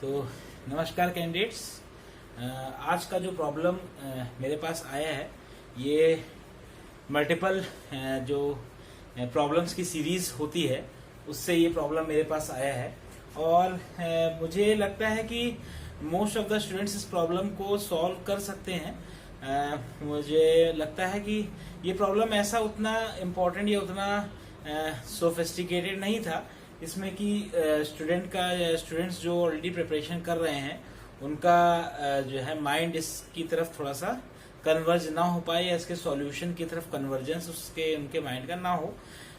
तो नमस्कार कैंडिडेट्स। आज का जो प्रॉब्लम मेरे पास आया है ये मल्टीपल जो प्रॉब्लम्स की सीरीज होती है उससे ये प्रॉब्लम मेरे पास आया है और मुझे लगता है कि मोस्ट ऑफ द स्टूडेंट्स इस प्रॉब्लम को सॉल्व कर सकते हैं। मुझे लगता है कि ये प्रॉब्लम ऐसा उतना इम्पोर्टेंट या उतना सोफिस्टिकेटेड नहीं था। इसमें कि स्टूडेंट्स जो ऑलरेडी प्रिपरेशन कर रहे हैं उनका जो है माइंड इसकी तरफ थोड़ा सा कन्वर्ज ना हो पाए या इसके सॉल्यूशन की तरफ कन्वर्जेंस उनके माइंड का ना हो।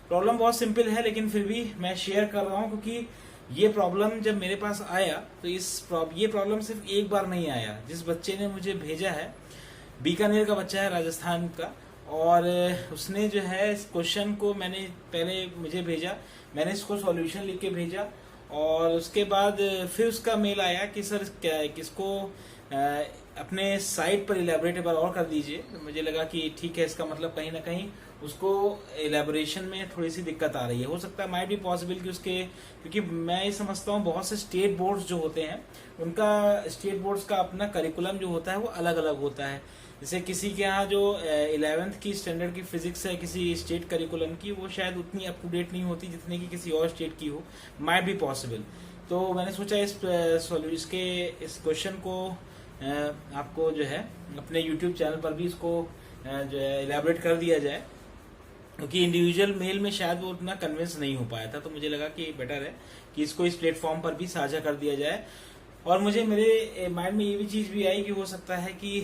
प्रॉब्लम बहुत सिंपल है लेकिन फिर भी मैं शेयर कर रहा हूँ क्योंकि ये प्रॉब्लम जब मेरे पास आया तो ये प्रॉब्लम सिर्फ एक बार नहीं आया। जिस बच्चे ने मुझे भेजा है बीकानेर का बच्चा है, राजस्थान का, और उसने जो है इस क्वेश्चन को मुझे भेजा, मैंने इसको सॉल्यूशन लिख के भेजा और उसके बाद फिर उसका मेल आया कि सर किसको अपने साइट पर इलेबोरेट एक बार और कर दीजिए। तो मुझे लगा कि ठीक है, इसका मतलब कहीं ना कहीं उसको इलेबोरेशन में थोड़ी सी दिक्कत आ रही है। हो सकता है माइट भी पॉसिबल कि क्योंकि मैं ये समझता हूँ बहुत से स्टेट बोर्ड्स जो होते हैं उनका स्टेट बोर्ड्स का अपना करिकुलम जो होता है वो अलग अलग होता है। जैसे किसी के यहाँ जो 11th की स्टैंडर्ड की फिजिक्स है किसी स्टेट करिकुलम की, वो शायद उतनी अप टू डेट नहीं होती जितनी की किसी और स्टेट की हो, माइट भी पॉसिबल। तो मैंने सोचा इस क्वेश्चन को आपको जो है अपने यूट्यूब चैनल पर भी इसको जो है इलेबोरेट कर दिया जाए, क्योंकि इंडिविजुअल मेल में शायद वो उतना कन्विंस नहीं हो पाया था। तो मुझे लगा कि बेटर है कि इसको इस प्लेटफॉर्म पर भी साझा कर दिया जाए। और मुझे मेरे माइंड में ये भी चीज भी आई कि हो सकता है कि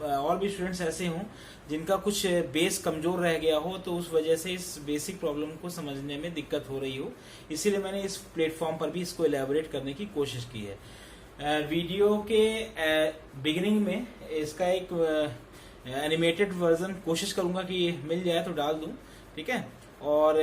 और भी स्टूडेंट्स ऐसे हों जिनका कुछ बेस कमजोर रह गया हो, तो उस वजह से इस बेसिक प्रॉब्लम को समझने में दिक्कत हो रही हो। इसीलिए मैंने इस प्लेटफॉर्म पर भी इसको एलैबोरेट करने की कोशिश की है। वीडियो के बिगिनिंग में इसका एक एनिमेटेड वर्जन कोशिश करूंगा कि ये मिल जाए तो डाल दूं, ठीक है। और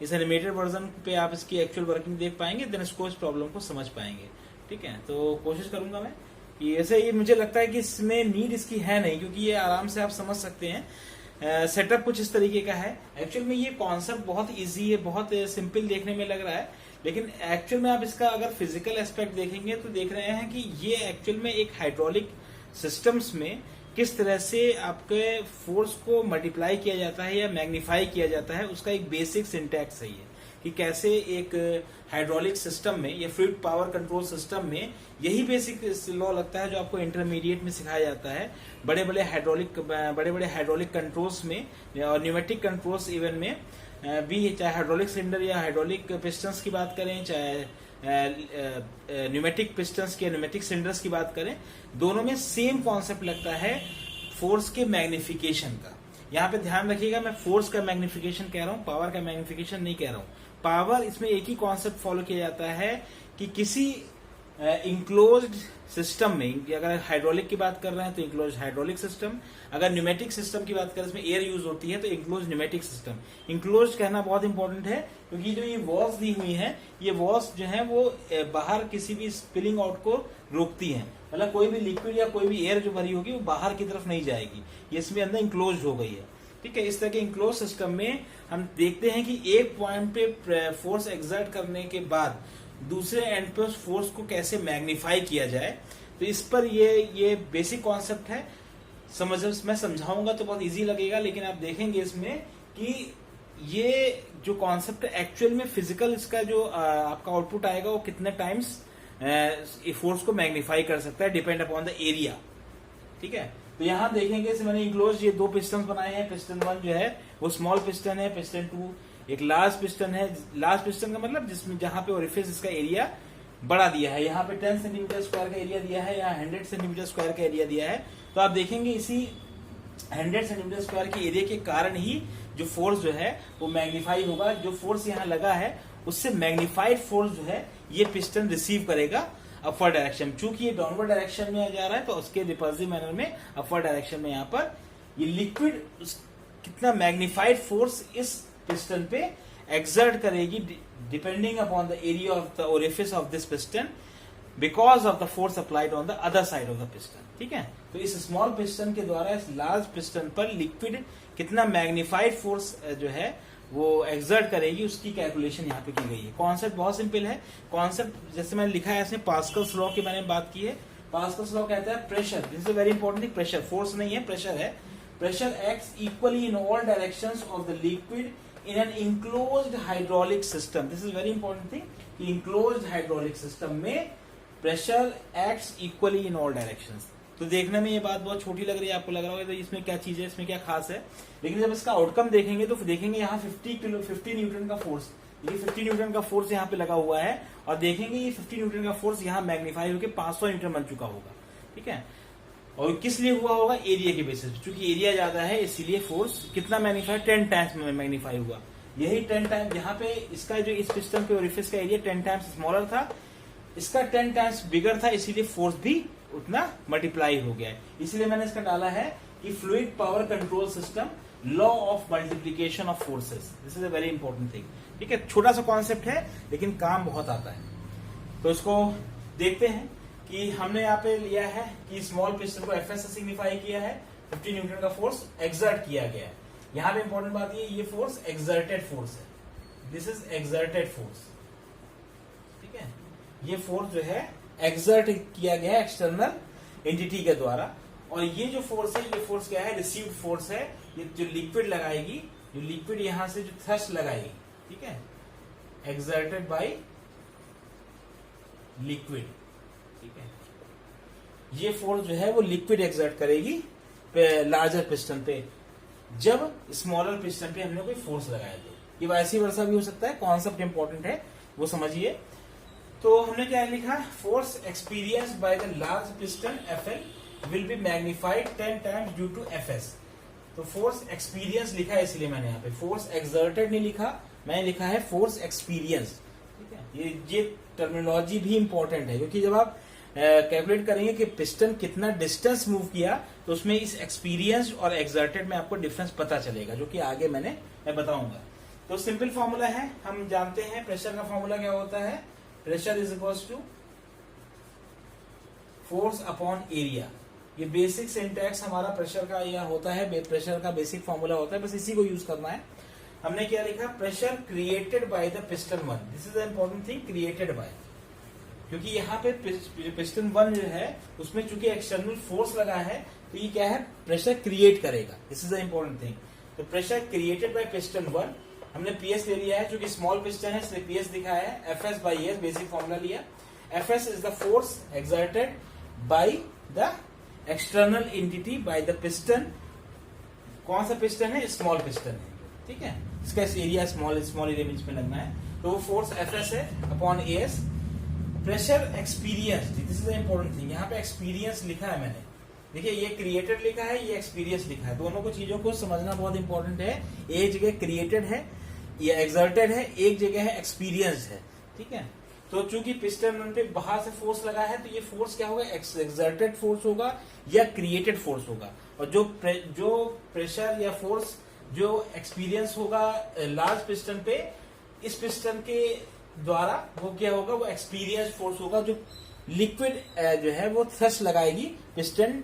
इस एनिमेटेड वर्जन पे आप इसकी एक्चुअल वर्किंग देख पाएंगे, देन इसको इस प्रॉब्लम को समझ पाएंगे, ठीक है। तो कोशिश करूंगा मैं कि ऐसे ये मुझे लगता है कि इसमें नीड इसकी है नहीं, क्योंकि ये आराम से आप समझ सकते हैं। सेटअप कुछ इस तरीके का है। एक्चुअल में ये कॉन्सेप्ट बहुत इजी है, बहुत सिंपल देखने में लग रहा है, लेकिन एक्चुअल में आप इसका अगर फिजिकल एस्पेक्ट देखेंगे तो देख रहे हैं कि ये एक्चुअल में एक हाइड्रोलिक सिस्टम्स में किस तरह से आपके फोर्स को मल्टीप्लाई किया जाता है या मैग्नीफाई किया जाता है, उसका एक बेसिक सिंटैक्स है ये, कि कैसे एक हाइड्रोलिक सिस्टम में या फ्लूइड पावर कंट्रोल सिस्टम में यही बेसिक लॉ लगता है जो आपको इंटरमीडिएट में सिखाया जाता है। बड़े बड़े हाइड्रोलिक कंट्रोल्स में और न्यूमेटिक कंट्रोल्स इवन में भी, चाहे हाइड्रोलिक सिलेंडर या हाइड्रोलिक पिस्टन्स की बात करें, चाहे न्यूमेटिक पिस्टन्स के न्यूमेटिक सिलेंडर्स की बात करें, दोनों में सेम कॉन्सेप्ट लगता है फोर्स के मैग्निफिकेशन का। यहाँ पे ध्यान रखिएगा, मैं फोर्स का मैग्निफिकेशन कह रहा हूँ, पावर का मैग्निफिकेशन नहीं कह रहा हूँ। पावर इसमें एक ही कॉन्सेप्ट फॉलो किया जाता है कि किसी इंक्लोज्ड सिस्टम में, अगर हाइड्रोलिक की बात कर रहे हैं तो इंक्लोज हाइड्रोलिक सिस्टम, अगर न्यूमेटिक सिस्टम की बात करें इसमें एयर यूज होती है तो इंक्लोज न्यूमेटिक सिस्टम। इंक्लोज कहना बहुत इंपॉर्टेंट है क्योंकि जो ये वॉल्स दी हुई है, ये वॉल्स जो है वो बाहर किसी भी स्पिलिंग आउट को रोकती है। मतलब कोई भी लिक्विड या कोई भी एयर जो भरी होगी वो बाहर की तरफ नहीं जाएगी, ये इसमें अंदर इंक्लोज हो गई है, ठीक है। इस तरह के इंक्लोज सिस्टम में हम देखते हैं कि एक पॉइंट पे फोर्स एक्सर्ट करने के बाद दूसरे एंड पे उस फोर्स को कैसे मैग्नीफाई किया जाए। तो इस पर ये बेसिक कॉन्सेप्ट है। मैं समझाऊंगा तो बहुत इजी लगेगा, लेकिन आप देखेंगे इसमें कि ये जो कॉन्सेप्ट एक्चुअल में फिजिकल इसका जो आपका आउटपुट आएगा वो कितने टाइम्स फोर्स को मैग्नीफाई कर सकता है, डिपेंड अपॉन द एरिया, ठीक है। तो यहाँ देखेंगे मैंने इंक्लोज ये 2 पिस्टन बनाए हैं। पिस्टन 1 जो है वो स्मॉल पिस्टन है, पिस्टन 2 एक लार्ज पिस्टन है। लार्ज पिस्टन का मतलब जिसमें जहां पे ओरिफिस इसका एरिया बड़ा दिया है, यहाँ पे 10 सेंटीमीटर स्क्वायर का एरिया दिया है, यहाँ 100 सेंटीमीटर स्क्वायर का एरिया दिया है। तो आप देखेंगे इसी 100 सेंटीमीटर स्क्वायर के एरिया के कारण ही जो फोर्स जो है वो मैग्नीफाई होगा। जो फोर्स यहाँ लगा है उससे मैग्नीफाइड फोर्स जो है ये पिस्टन रिसीव करेगा अपवर्ड डायरेक्शन। चूंकि ये डाउनवर्ड डायरेक्शन में जा रहा है तो उसके रिपल्सिव मैनर में अपवर्ड डायरेक्शन में यहाँ पर ये लिक्विड कितना मैग्नीफाइड फोर्स इस पिस्टन पे एक्सर्ट करेगी depending upon the area of the orifice of this piston because of the force applied on the other side of the piston, ठीक है। तो इस स्मॉल पिस्टन के द्वारा इस लार्ज पिस्टन पर लिक्विड कितना मैग्नीफाइड फोर्स जो है वो एक्सर्ट करेगी उसकी कैलकुलेशन यहाँ पे की गई है। कॉन्सेप्ट बहुत सिंपल है। कॉन्सेप्ट जैसे मैंने लिखा है इसमें पास्कल्स लॉ की मैंने बात की है। पास्कल्स लॉ कहता है pressure, this is very important thing, pressure force नहीं है, प्रेशर है। Pressure acts equally in all directions of the liquid in an enclosed hydraulic system. This is very important thing कि इंक्लोज्ड हाइड्रोलिक सिस्टम में pressure acts equally in all directions. तो देखने में ये बात बहुत छोटी लग रही है, आपको लग रहा होगा तो इसमें क्या चीज है, इसमें क्या खास है, लेकिन जब इसका आउटकम देखेंगे तो देखेंगे यहाँ 50 न्यूटन का फोर्स, ये 50 न्यूटन का फोर्स यहाँ पे लगा हुआ है, और देखेंगे ये 50 न्यूटन का फोर्स यहाँ मैग्नीफाई होकर 500 न्यूटन बन चुका होगा। ठीक है, और किस लिए हुआ होगा, एरिया के बेसिस पे, चूंकि एरिया ज्यादा है इसीलिए फोर्स कितना मैग्नीफाई, 10 टाइम्स मैग्नीफाई हुआ। यही 10 टाइम यहाँ पे इसका जो इस पिस्टन पे ओरिफिस का एरिया 10 टाइम्स स्मॉलर था, इसका 10 टाइम्स बिगर था, इसीलिए फोर्स भी उतना मल्टीप्लाई हो गया है। इसलिए मैंने इसका डाला है कि fluid power control system, law of multiplication of forces. This is a very important thing. ठीक है, छोटा सा कॉन्सेप्ट है लेकिन काम बहुत आता है। तो इसको देखते हैं कि हमने यहाँ पे लिया है कि स्मॉल पिस्टन को एफएस से सिग्निफाई किया है, 50 न्यूटन का फोर्स एक्सर्ट किया गया है। यहाँ पे इंपॉर्टेंट बात ये फोर्स एक्सर्टेड फोर्स है, दिस इज एक्सर्टेड फोर्स। ठीक है, ये फोर्स जो है एक्सर्ट किया गया है एक्सटर्नल एंटिटी के द्वारा, और ये जो फोर्स है, ये फोर्स क्या है, रिसीव्ड फोर्स है। ये जो लिक्विड लगाएगी, जो लिक्विड यहां से जो थ्रस्ट लगाएगी, ठीक है, एक्सर्टेड बाय लिक्विड। ठीक है, ये फोर्स जो है वो लिक्विड एक्सर्ट करेगी लार्जर पिस्टन पे, जब स्मॉलर पिस्टन पे हमने कोई फोर्स लगाया तो। ये वैसी वर्षा भी हो सकता है, कॉन्सेप्ट इंपॉर्टेंट है वो समझिए। तो हमने क्या लिखा, force experience by the large piston FL will be magnified 10 times due to FS. तो फोर्स एक्सपीरियंस लिखा है, इसलिए मैंने यहाँ पे फोर्स एक्सर्टेड नहीं लिखा, मैंने लिखा है फोर्स एक्सपीरियंस। ठीक है, ये टर्मिनोलॉजी भी इंपॉर्टेंट है, क्योंकि जब आप कैलकुलेट करेंगे कि पिस्टन कितना डिस्टेंस मूव किया, तो उसमें इस एक्सपीरियंस और एक्सर्टेड में आपको डिफरेंस पता चलेगा, जो कि आगे मैं बताऊंगा। तो सिंपल फॉर्मूला है, हम जानते हैं प्रेशर का फॉर्मूला क्या होता है, pressure is equal to force upon area. ये बेसिक सिंटैक्स हमारा प्रेशर का यह होता है, प्रेशर का बेसिक फॉर्मूला होता है, बस इसी को यूज करना है। हमने क्या लिखा, pressure created bye the piston one, this is the important thing, created by, क्योंकि यहाँ पे पिस्टन वन जो है उसमें चूंकि एक्सटर्नल फोर्स लगा है, तो ये क्या है, प्रेशर क्रिएट करेगा, this is the important thing. तो pressure created by piston one, हमने पीएस ले लिया है, चूंकि स्मॉल पिस्टन है इसलिए पीएस दिखाया है, FS by S basic formula लिया। FS is the force exerted by the external entity by the piston. कौन सा पिस्टन है, स्मॉल पिस्टन है। ठीक है, इसका एरिया स्मॉल एरिया में इसमें लगना है, तो वो फोर्स एफएस है upon S. Pressure experience, this is the important thing, यहाँ पे एक्सपीरियंस लिखा है मैंने, देखिए ये क्रिएटेड लिखा है, ये एक्सपीरियंस लिखा है, दोनों को चीजों को समझना बहुत इंपॉर्टेंट है। एक जगह क्रिएटेड है, ये एक्सर्टेड है, एक जगह है एक्सपीरियंस है। ठीक है, तो चूंकि पिस्टन पे बाहर से फोर्स लगा है, तो ये फोर्स क्या होगा, एक्सर्टेड फोर्स होगा या क्रिएटेड फोर्स होगा। और जो प्रेशर या फोर्स जो एक्सपीरियंस होगा लार्ज पिस्टन पे, इस पिस्टन के द्वारा वो क्या होगा, वो एक्सपीरियंस फोर्स होगा, जो लिक्विड जो है वो थ्रस्ट लगाएगी पिस्टन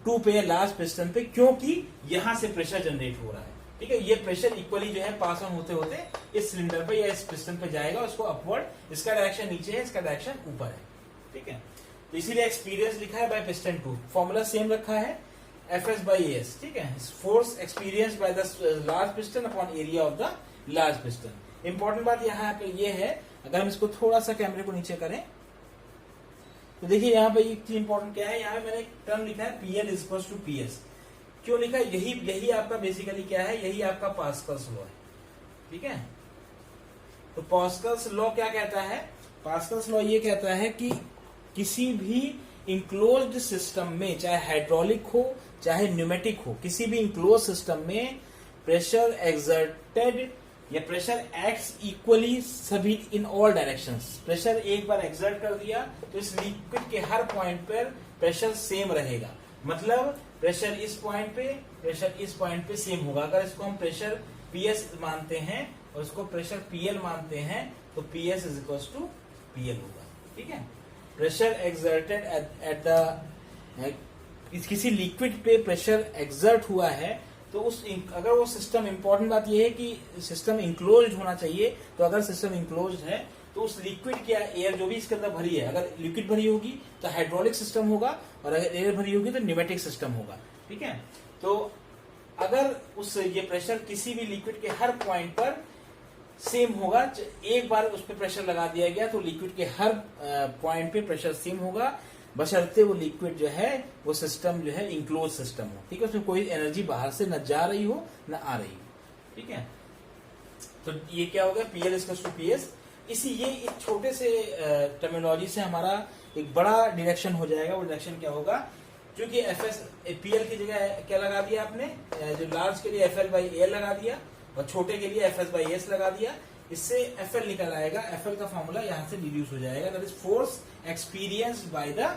2 पे, लार्ज पिस्टन पे, क्योंकि यहां से प्रेशर जनरेट हो रहा है। ठीक है, ये प्रेशर इक्वली जो है पास ऑन होते होते इस सिलेंडर पे या इस पिस्टन पे जाएगा, उसको अपवर्ड, इसका डायरेक्शन नीचे है, इसका डायरेक्शन ऊपर है। ठीक है, तो इसीलिए एक्सपीरियंस लिखा है बाय पिस्टन 2, फॉर्मूला सेम रखा है, एफएस बाई एस। ठीक है, force experience by the large piston upon area of the large piston. Important बात यहाँ पे ये है, अगर हम इसको थोड़ा सा कैमरे को नीचे करें तो देखिए यहाँ पे एक चीज इंपॉर्टेंट क्या है, यहाँ पे मैंने एक टर्म लिखा है PL is equal to PS. क्यों लिखा है, यही आपका बेसिकली क्या है, यही आपका पास्कल्स लॉ है। ठीक है, तो पास्कल्स लॉ क्या कहता है, पास्कल्स लॉ ये कहता है कि किसी भी इंक्लोज्ड सिस्टम में, चाहे हाइड्रोलिक हो चाहे न्यूमेटिक हो, किसी भी इंक्लोज सिस्टम में प्रेशर एक्सर्टेड या प्रेशर एक्ट्स इक्वली सभी इन ऑल डायरेक्शंस। प्रेशर एक बार एक्सर्ट कर दिया तो इस लिक्विड के हर पॉइंट पर प्रेशर सेम रहेगा, मतलब प्रेशर इस पॉइंट पे, प्रेशर इस पॉइंट पे सेम होगा। अगर इसको हम प्रेशर पीएस मानते हैं और इसको प्रेशर पीएल मानते हैं, तो PS is equal to PL होगा। ठीक है, प्रेशर एक्सर्टेड एट द, किसी लिक्विड पे प्रेशर एक्सर्ट हुआ है, तो तो अगर वो सिस्टम, इंपॉर्टेंट बात ये है कि सिस्टम इंक्लोज्ड होना चाहिए। तो अगर सिस्टम इंक्लोज्ड है तो उस लिक्विड या एयर जो भी इसके अंदर भरी है, अगर लिक्विड भरी होगी तो हाइड्रोलिक सिस्टम होगा, और अगर एयर भरी होगी तो न्यूमेटिक सिस्टम होगा। ठीक है, तो अगर ये प्रेशर किसी भी लिक्विड के हर पॉइंट पर सेम होगा, एक बार उस पर प्रेशर लगा दिया गया तो लिक्विड के हर पॉइंट पे प्रेशर सेम होगा, बशर्ते वो लिक्विड जो है वो सिस्टम जो है इंक्लोज सिस्टम हो। ठीक है, उसमें कोई एनर्जी बाहर से न जा रही हो न आ रही हो। ठीक है, तो ये क्या होगा, PL इक्वल्स टू PS। ये एक छोटे से टर्मिनोलॉजी से हमारा एक बड़ा डायरेक्शन हो जाएगा। वो डायरेक्शन क्या होगा, क्योंकि PL की जगह क्या लगा दिया आपने, जो लार्ज के लिए FL/L लगा दिया और छोटे के लिए FS/S लगा दिया। इससे FL निकल आएगा। FL का फॉर्मूला यहाँ से डिड्यूस हो जाएगा, that is force experienced bye the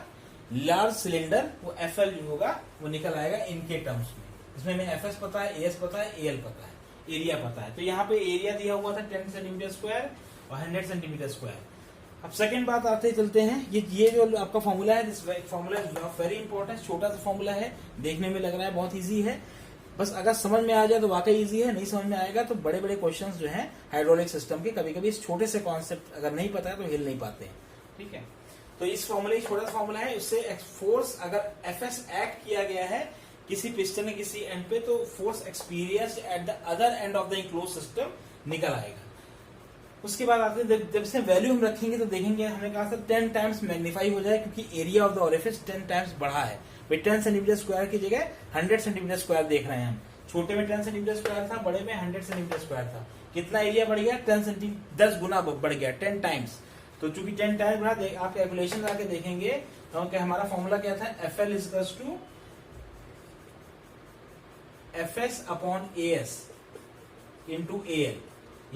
large cylinder. वो FL जो होगा वो निकल आएगा इनके टर्म्स में। इसमें हमें FS पता है, AS पता है, AL पता है, एरिया पता है। तो यहाँ पे एरिया दिया हुआ था 10 सेंटीमीटर स्क्वायर और 100 सेंटीमीटर स्क्वायर। अब सेकंड बात आते चलते हैं, ये जो आपका फॉर्मूला है, this formula is very important. छोटा सा फॉर्मूला है, देखने में लग रहा है बहुत इजी है, बस अगर समझ में आ जाए तो वाकई इजी है, नहीं समझ में आएगा तो बड़े बड़े क्वेश्चंस जो हैं हाइड्रोलिक सिस्टम के, कभी कभी इस छोटे से कॉन्सेप्ट अगर नहीं पता है तो हिल नहीं पाते हैं। ठीक है, तो इस फॉर्मूले छोटा सा फॉर्मूला है, उससे फोर्स अगर FS एक्ट किया गया है किसी पिस्टन के किसी एंड पे, तो force experienced at the other end of the enclose system निकल आएगा। उसके बाद आते हैं, जब से वैल्यू हम रखेंगे तो देखेंगे, हमने कहा था 10 टाइम्स मैग्नीफाई हो जाए, क्योंकि area of the orifice 10 times बढ़ा है। 10 सेंटीमीटर स्क्वायर की जगह 100 सेंटीमीटर स्क्वायर देख रहे हैं हम। छोटे में 10 सेंटीमीटर स्क्वायर था, बड़े में 100 सेंटीमीटर स्क्वायर था। कितना एरिया बढ़ गया, 10 गुना बढ़ गया, 10 टाइम्स। तो चूंकि 10 टाइम्स बढ़ा, आप कैलकुलेशन आके देखेंगे तो हमारा फॉर्मूला क्या था, FL equals to FS upon AS into AL।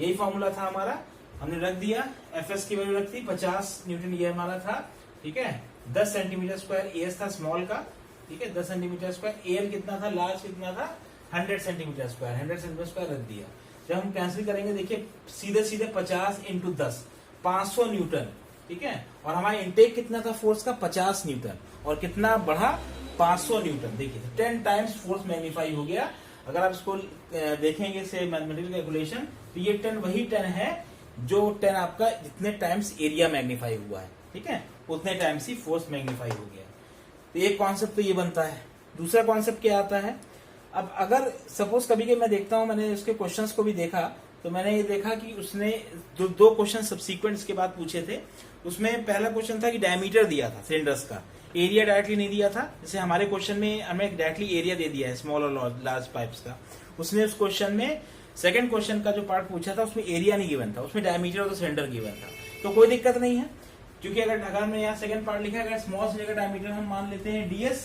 यही फॉर्मूला था हमारा, हमने रख दिया। FS की वैल्यू रख दी 50 न्यूटन, ये हमारा था। ठीक है, 10 सेंटीमीटर स्क्वायर AS था स्मॉल का। ठीक है, 10 सेंटीमीटर स्क्वायर। AL कितना था, लार्ज कितना था, 100 सेंटीमीटर स्क्वायर। 100 सेंटीमीटर स्क्वायर रख दिया। जब हम कैंसिल करेंगे, देखिए सीधे सीधे 50 इंटू 10, 500 न्यूटन। ठीक है, और हमारा इंटेक कितना था फोर्स का, 50 न्यूटन, और कितना बढ़ा, 500 न्यूटन। देखिए 10 टाइम्स फोर्स मैग्नीफाई हो गया। अगर आप इसको देखेंगे से मैथमेटिकल कैलकुलेशन, तो ये 10 वही 10 है जो 10 आपका जितने टाइम्स एरिया मैग्नीफाई हुआ है। ठीक है, उतने टाइम्स ही फोर्स मैग्नीफाई हो गया। तो एक कॉन्सेप्ट तो ये बनता है। दूसरा कॉन्सेप्ट क्या आता है, अब अगर सपोज कभी के मैं देखता हूं, मैंने उसके क्वेश्चंस को भी देखा, तो मैंने ये देखा कि उसने दो क्वेश्चन सब्सीक्वेंट इसके बाद पूछे थे। उसमें पहला क्वेश्चन था कि डायमीटर दिया था सिलेंडर्स का, एरिया डायरेक्टली नहीं दिया था। जैसे हमारे क्वेश्चन में हमें डायरेक्टली एरिया दे दिया है स्मॉल और लार्ज पाइप्स का। उसने उस क्वेश्चन में सेकंड क्वेश्चन का जो पार्ट पूछा था उसमें एरिया नहीं गिवन था, उसमें diameter of the cylinder given था। तो कोई दिक्कत नहीं है, क्योंकि अगर मैं यहाँ सेकंड पार्ट लिखा है, अगर स्मॉल सिलेंडर का डायमीटर हम मान लेते हैं DS,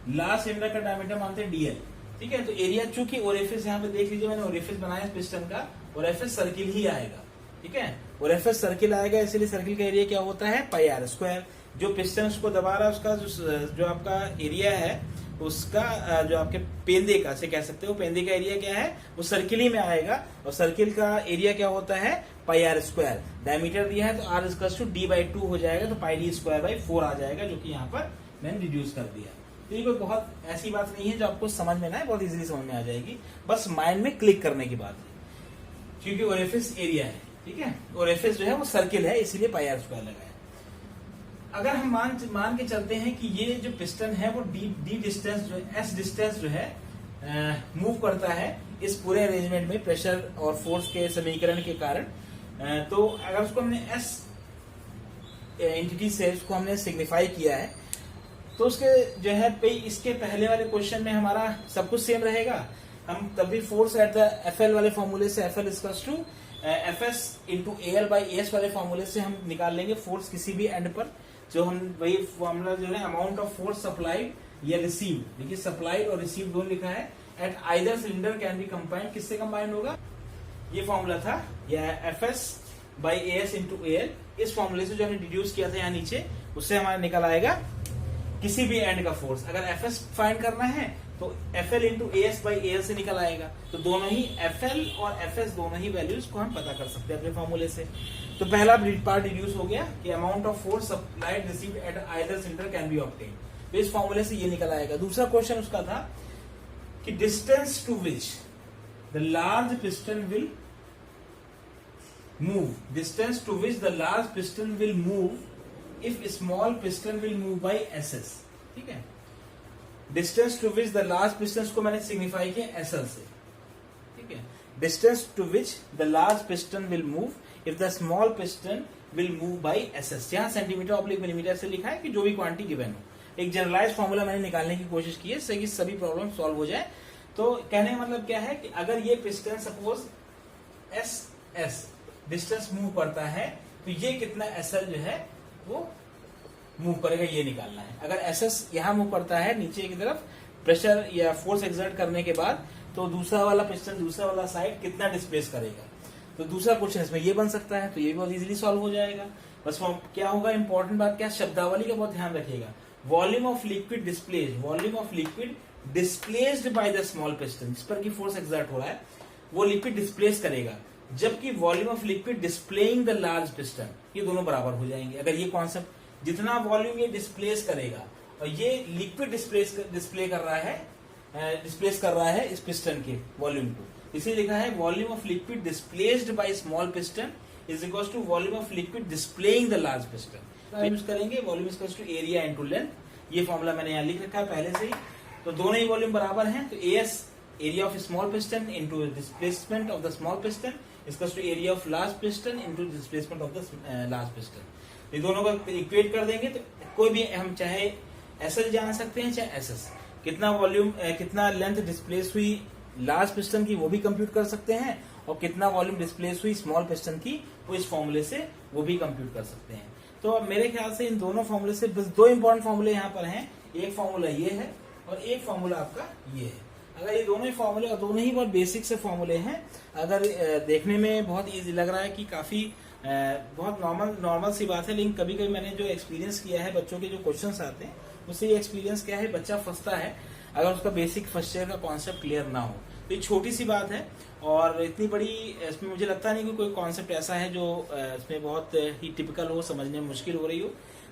लार्ज सिलेंडर का डायमीटर मानते हैं DL। ठीक है, तो एरिया चूंकि ओरिफिस, यहाँ पे देख लीजिए मैंने ओरिफिस बनाया पिस्टन का, ओरिफिस सर्किल ही आएगा। ठीक है, ओरिफिस सर्किल आएगा, इसलिए सर्किल का एरिया क्या होता है, πr स्क्वायर। जो पिस्टन उसको दबा रहा है उसका जो आपका एरिया है, उसका जो आपके पेंदे का से कह सकते हो, पेंदे का एरिया क्या है, वो सर्किल ही में आएगा। और सर्किल का एरिया क्या होता है, πr स्क्वायर। डायमीटर दिया है तो r इक्वल्स टू d/2 हो जाएगा, तो πd स्क्वायर बाई 4 आ जाएगा, जो कि यहाँ पर मैंने रिड्यूस कर दिया। तो ये कोई बहुत ऐसी बात नहीं है जो आपको समझ में ना है, बहुत इजीली समझ में आ जाएगी, बस माइंड में क्लिक करने की बात है। क्योंकि ओरिफिस एरिया है, ठीक है, ओरिफिस जो है वो सर्किल है, इसीलिए πr स्क्वायर लगाया। अगर हम मान के चलते हैं कि ये जो पिस्टन है वो डी डिस्टेंस जो है, s डिस्टेंस जो है मूव करता है इस पूरे अरेंजमेंट में प्रेशर और फोर्स के समीकरण के कारण, तो अगर उसको हमने s एंटिटी से उसको हमने सिग्निफाई किया है, तो उसके जो है इसके पहले वाले क्वेश्चन में हमारा सब कुछ सेम रहेगा। हम तभी फोर्स एट द FL वाले फॉर्मूले से FL equals to FS into AL by AS वाले फॉर्मूले से हम निकाल लेंगे फोर्स किसी भी एंड पर। जो हम वही फॉर्मूला जो है, अमाउंट ऑफ फोर्स सप्लाइड या रिसीव्ड, देखिए सप्लाइड और रिसीव्ड दोनों लिखा है, at either cylinder can be combined. किससे कंबाइंड होगा, ये फॉर्मूला था, या FS by AS into AL। इस फॉर्मूले से जो हमने डिड्यूस किया था यहाँ नीचे, उससे हमारा निकल आएगा किसी भी एंड का फोर्स। अगर FS फाइंड करना है तो FL into AS by AL से निकल आएगा। तो दोनों ही FL और FS दोनों ही वैल्यूज को हम पता कर सकते हैं अपने फॉर्मूले से। तो पहला पार्ट रिड्यूस हो गया कि amount of force supplied received at either cylinder can be obtain. तो इस फॉर्मूले से ये निकल आएगा। दूसरा क्वेश्चन उसका था कि distance to which the large piston will move, distance to which the large piston will move if small piston will move by S S. ठीक है, distance to which the large piston को मैंने signify किया SL से। ठीक है, distance to which the large piston will move if the small piston will move by SS. यहां centimetre oblique millimetre से लिखा है कि जो भी क्वांटिटी गिवन हो। एक जनरलाइज फॉर्मूला मैंने निकालने की कोशिश की है इससे कि सभी प्रॉब्लम सॉल्व हो जाए। तो कहने का मतलब क्या है कि अगर ये piston suppose S S distance move करता है तो ये कितना एसएल जो है वो मूव करेगा, ये निकालना है। अगर एसएस यहां मूव करता है नीचे की तरफ प्रेशर या फोर्स एक्सर्ट करने के बाद, तो दूसरा वाला पिस्टन दूसरा वाला साइड कितना डिस्प्लेस करेगा। तो दूसरा क्वेश्चन इसमें ये बन सकता है, तो ये भी बहुत इजीली सॉल्व हो जाएगा। बस क्या होगा, इंपॉर्टेंट बात क्या, शब्दावली का बहुत ध्यान रखिएगा। Volume of liquid displaced, volume of liquid displaced by the small piston, जिस पर की फोर्स एक्सर्ट हो रहा है वो लिक्विड डिस्प्लेस करेगा, जबकि volume of liquid displacing the large piston, ये दोनों बराबर हो जाएंगे। अगर ये कॉन्सेप्ट, जितना वॉल्यूम ये डिस्प्लेस करेगा और ये लिक्विड डिस्प्लेस कर रहा है इस पिस्टन के वॉल्यूम को, इसे लिखा है volume of liquid displaced by small piston is equal to volume of liquid displacing the large piston. Use करेंगे volume is equal to area into length, ये फॉर्मूला मैंने यहाँ लिख रखा है पहले से ही। तो दोनों ही वॉल्यूम बराबर हैं, तो S area of small piston into displacement of the small piston is equal to area of large piston into displacement of the large piston. ये दोनों को इक्वेट कर देंगे तो कोई भी हम चाहे एसएल जान सकते हैं चाहे एसएस, कितना वॉल्यूम कितना लेंथ डिस्प्लेस हुई लार्ज पिस्टन की वो भी कंप्यूट कर सकते हैं, और कितना वॉल्यूम डिस्प्लेस हुई स्मॉल पिस्टन की वो इस फॉर्मूले से वो भी कंप्यूट कर सकते हैं। तो अब मेरे ख्याल से इन दोनों फॉर्मूले से बस दो इंपॉर्टेंट फॉर्मूले यहाँ पर हैं, एक फॉर्मूला ये है और एक फॉर्मूला आपका ये है। अगर ये दोनों ही फॉर्मूले और दोनों ही बहुत बेसिक से फॉर्मूले हैं, अगर देखने में बहुत इजी लग रहा है कि काफी बहुत नॉर्मल सी बात है, लेकिन कभी कभी मैंने जो एक्सपीरियंस किया है बच्चों के जो क्वेश्चंस आते हैं उससे ये एक्सपीरियंस क्या है, बच्चा फंसता है अगर उसका बेसिक फर्स्ट ईयर का कॉन्सेप्ट क्लियर ना हो। तो ये छोटी सी बात है और इतनी बड़ी इसमें मुझे लगता नहीं कि कोई कॉन्सेप्ट ऐसा है जो इसमें बहुत ही टिपिकल हो, समझने में मुश्किल हो रही हो।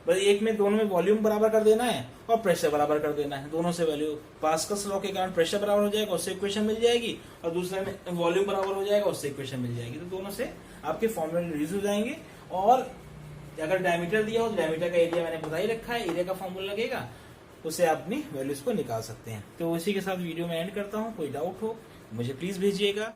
बस एक में दोनों में वॉल्यूम बराबर कर देना है और प्रेशर बराबर कर देना है, दोनों से वैल्यू पास्कल्स लॉ के कारण प्रेशर बराबर हो जाएगा, उससे इक्वेशन मिल जाएगी, और दूसरे में वॉल्यूम बराबर हो जाएगा, उससे इक्वेशन मिल जाएगी। तो दोनों से आपके फॉर्मूले रिड्यूस हो जाएंगे। और अगर डायमीटर दिया हो तो डायमीटर का एरिया मैंने बता ही रखा है, एरिया का फॉर्मूला लगेगा, उससे आप अपनी वैल्यूज को निकाल सकते हैं। तो इसी के साथ वीडियो में एंड करता हूँ। कोई डाउट हो मुझे प्लीज भेजिएगा।